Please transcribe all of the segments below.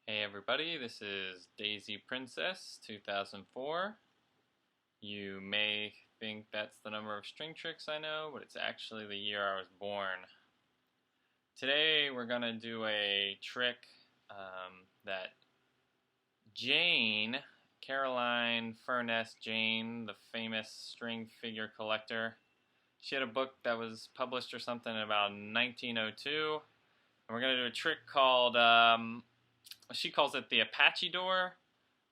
Hey everybody, this is Daisy Princess 2004. You may think that's the number of string tricks I know, but it's actually the year I was born. Today we're going to do a trick that Jayne, Caroline Furness Jayne, the famous string figure collector, she had a book that was published or something about 1902, and we're going to do a trick called she calls it the Apache Door.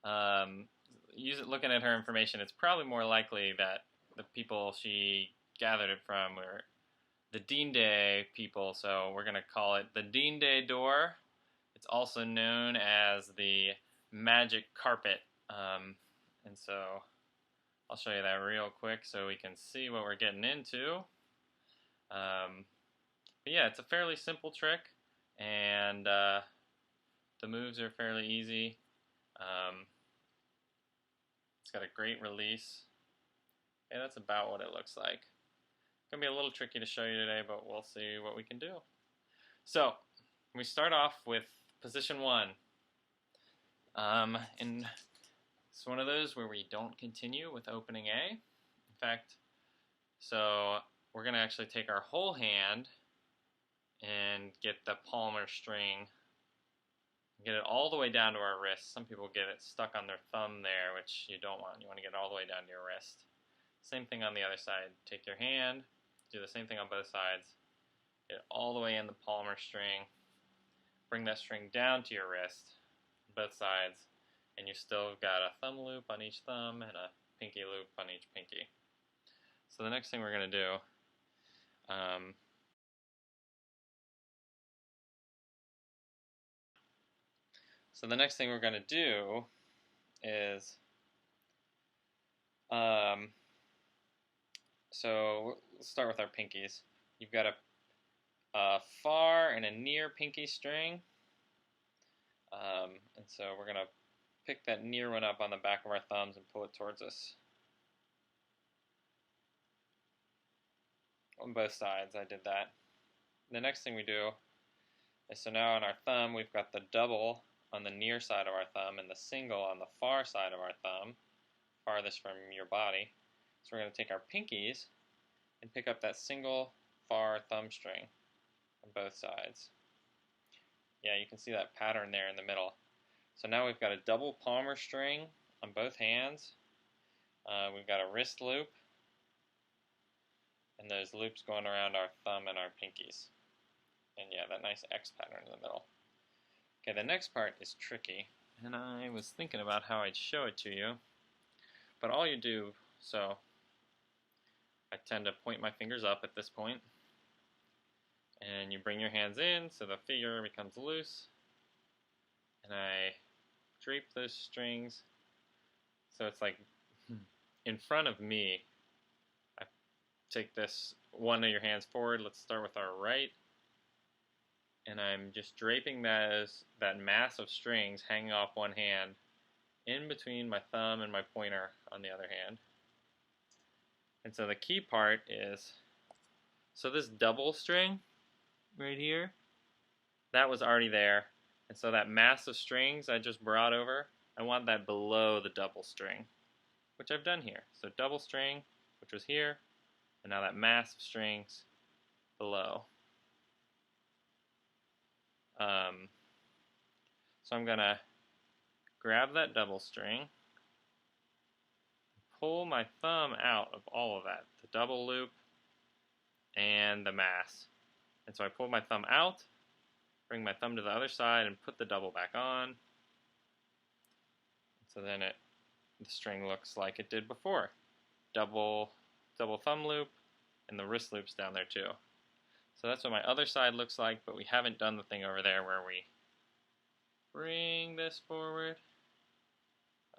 Looking at her information, it's probably more likely that the people she gathered it from were the Dinde people, so we're going to call it the Dinde Door. It's also known as the magic carpet, and so I'll show you that real quick so we can see what we're getting into. But yeah, it's a fairly simple trick, and the moves are fairly easy. It's got a great release. Okay, that's about what it looks like. It's going to be a little tricky to show you today, but we'll see what we can do. So, we start off with position 1. And it's one of those where we don't continue with opening A. In fact, so we're going to actually take our whole hand and get the palmar string, get it all the way down to our wrist. Some people get it stuck on their thumb there, which you don't want. You want to get it all the way down to your wrist. Same thing on the other side. Take your hand, do the same thing on both sides. Get it all the way in the palmar string. Bring that string down to your wrist, both sides, and you still got a thumb loop on each thumb and a pinky loop on each pinky. So the next thing we're going to do, is, so let's start with our pinkies. You've got a far and a near pinky string, and so we're going to pick that near one up on the back of our thumbs and pull it towards us. On both sides, I did that. The next thing we do is, so now on our thumb, we've got the double on the near side of our thumb and the single on the far side of our thumb, farthest from your body. So we're going to take our pinkies and pick up that single far thumb string on both sides. Yeah, you can see that pattern there in the middle. So now we've got a double palmar string on both hands. We've got a wrist loop, and those loops going around our thumb and our pinkies. And yeah, that nice X pattern in the middle. Okay, the next part is tricky, and I was thinking about how I'd show it to you. But all you do, so I tend to point my fingers up at this point, and you bring your hands in so the figure becomes loose, and I drape those strings so it's like in front of me. I take this one of your hands forward. Let's start with our right, and I'm just draping that mass of strings hanging off one hand in between my thumb and my pointer on the other hand. And so the key part is, so this double string right here, that was already there. And so that mass of strings I just brought over, I want that below the double string, which I've done here. So double string, which was here, and now that mass of strings below. So I'm going to grab that double string, pull my thumb out of all of that, the double loop and the mass. And so I pull my thumb out, bring my thumb to the other side, and put the double back on. So then the string looks like it did before. Double thumb loop, and the wrist loop's down there too. So that's what my other side looks like, but we haven't done the thing over there where we bring this forward.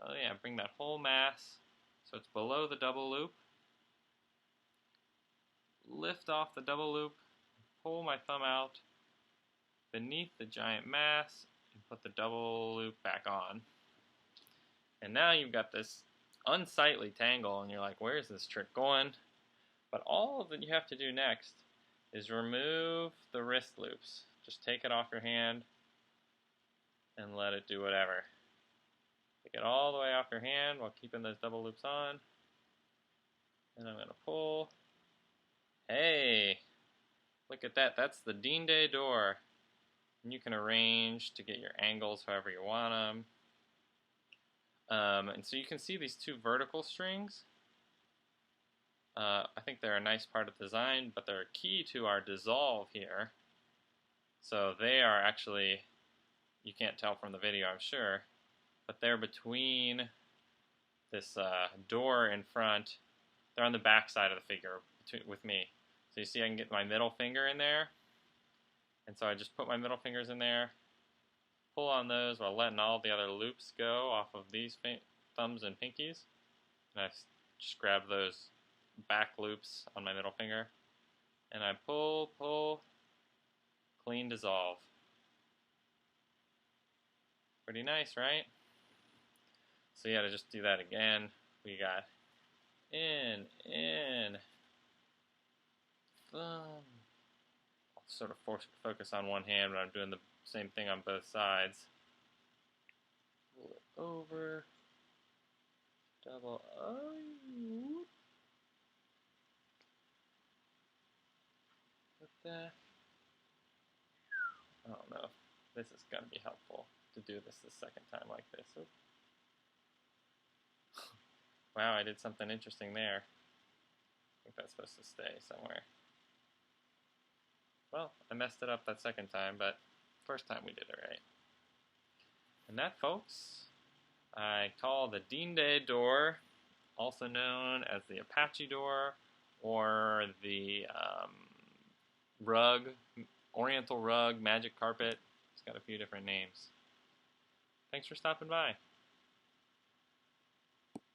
Oh yeah, bring that whole mass so it's below the double loop. Lift off the double loop, pull my thumb out beneath the giant mass, and put the double loop back on. And now you've got this unsightly tangle, and you're like, where's this trick going? But all that you have to do next is remove the wrist loops. Just take it off your hand and and let it do whatever. Take it all the way off your hand while keeping those double loops on. And I'm going to pull. Hey! Look at that. That's the Dinde Door. And you can arrange to get your angles however you want them. And so you can see these two vertical strings. I think they're a nice part of the design, but they're key to our dissolve here. So they are actually, you can't tell from the video, I'm sure, but they're between this door in front. They're on the back side of the figure with me. So you see I can get my middle finger in there. And so I just put my middle fingers in there, pull on those while letting all the other loops go off of these thumbs and pinkies. And I just grab those back loops on my middle finger. And I pull, pull, clean dissolve. Pretty nice, right? So yeah, to just do that again, we got in, thumb. I'll sort of focus on one hand, but I'm doing the same thing on both sides. Pull it over, double O. With that. I don't know if this is going to be helpful to do this the second time like this. Oops. Wow, I did something interesting there. I think that's supposed to stay somewhere. Well, I messed it up that second time, but first time we did it right. And that, folks, I call the Dinde Door, also known as the Apache Door, or the rug, Oriental rug, magic carpet. It's got a few different names. Thanks for stopping by.